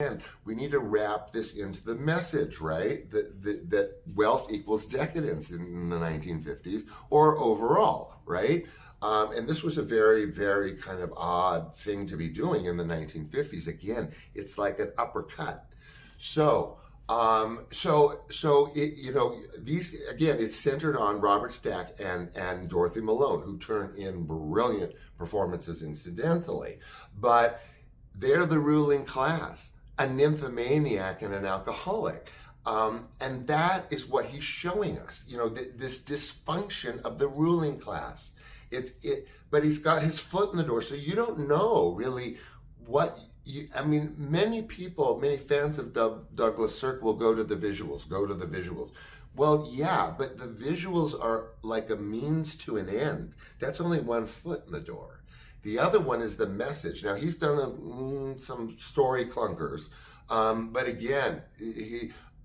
And we need to wrap this into the message, right? That wealth equals decadence in the 1950s or overall, right? And this was a very, very kind of odd thing to be doing in the 1950s. Again, it's like an uppercut. So, these again, it's centered on Robert Stack and Dorothy Malone, who turn in brilliant performances, incidentally, but they're the ruling class, a nymphomaniac and an alcoholic. And that is what he's showing us, this dysfunction of the ruling class. But he's got his foot in the door, so you don't know really what many people, many fans of Douglas Sirk will go to the visuals. Well, yeah, but the visuals are like a means to an end. That's only one foot in the door. The other one is the message. Now, he's done some story clunkers, but again,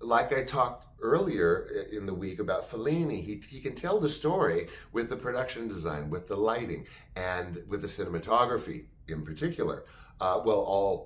like I talked earlier in the week about Fellini, he can tell the story with the production design, with the lighting, and with the cinematography in particular.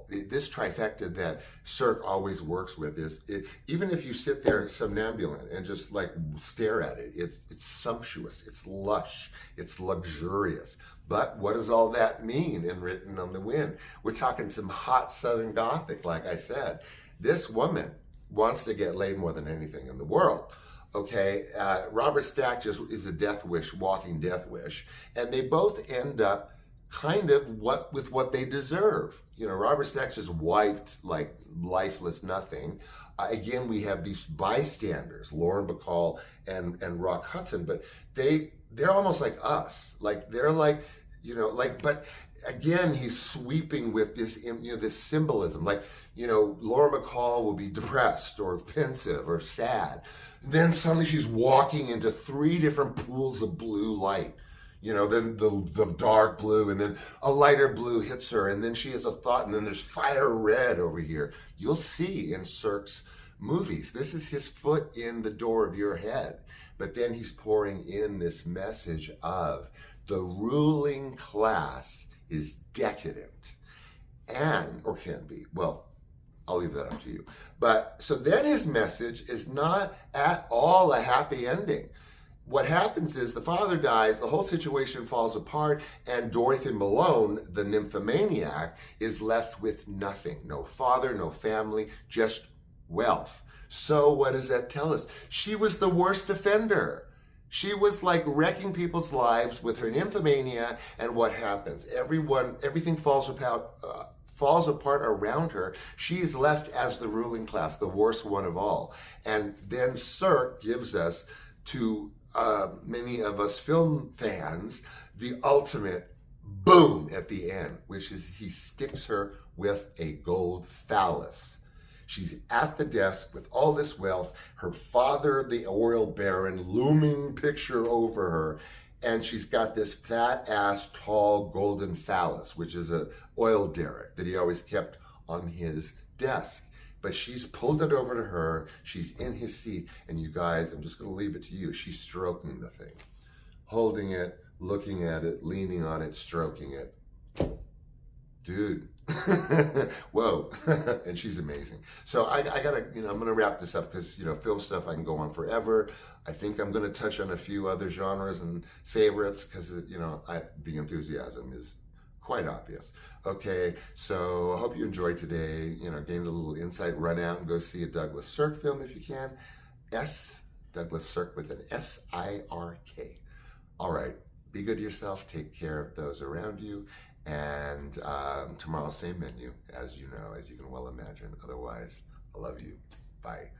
This trifecta that Sirk always works with is, even if you sit there somnambulant and just like stare at it, it's sumptuous, it's lush, it's luxurious. But what does all that mean in Written on the Wind? We're talking some hot Southern Gothic, like I said. This woman wants to get laid more than anything in the world. Okay, Robert Stack just is a death wish, walking death wish, and they both end up kind of with what they deserve. Robert Stack's just wiped like lifeless nothing. Again, we have these bystanders, Lauren Bacall and Rock Hudson, but they're almost like us. Like they're like, but again, he's sweeping with this, this symbolism. Like, Laura Bacall will be depressed or pensive or sad. Then suddenly she's walking into 3 different pools of blue light. Then the dark blue, and then a lighter blue hits her, and then she has a thought, and then there's fire red over here. You'll see in Sirk's movies, this is his foot in the door of your head. But then he's pouring in this message of the ruling class is decadent, or can be. Well, I'll leave that up to you. But so then his message is not at all a happy ending. What happens is the father dies, the whole situation falls apart, and Dorothy Malone, the nymphomaniac, is left with nothing. No father, no family, just wealth. So what does that tell us? She was the worst offender. She was like wrecking people's lives with her nymphomania, and what happens? Everything falls apart around her. She is left as the ruling class, the worst one of all. And then Sirk gives us, to many of us film fans, the ultimate boom at the end, which is he sticks her with a gold phallus. She's at the desk with all this wealth, her father, the oil baron, looming picture over her, and she's got this fat-ass, tall, golden phallus, which is an oil derrick that he always kept on his desk. But she's pulled it over to her, she's in his seat, and you guys, I'm just going to leave it to you. She's stroking the thing, holding it, looking at it, leaning on it, stroking it. Dude, whoa. And she's amazing. So I gotta, I'm gonna wrap this up because, film stuff, I can go on forever. I think I'm gonna touch on a few other genres and favorites because, the enthusiasm is quite obvious. Okay, so I hope you enjoyed today, gained a little insight. Run out and go see a Douglas Sirk film if you can. Douglas Sirk with an S-I-R-K. All right, be good to yourself, take care of those around you, and tomorrow, same menu, as you know, as you can well imagine. Otherwise, I love you. Bye.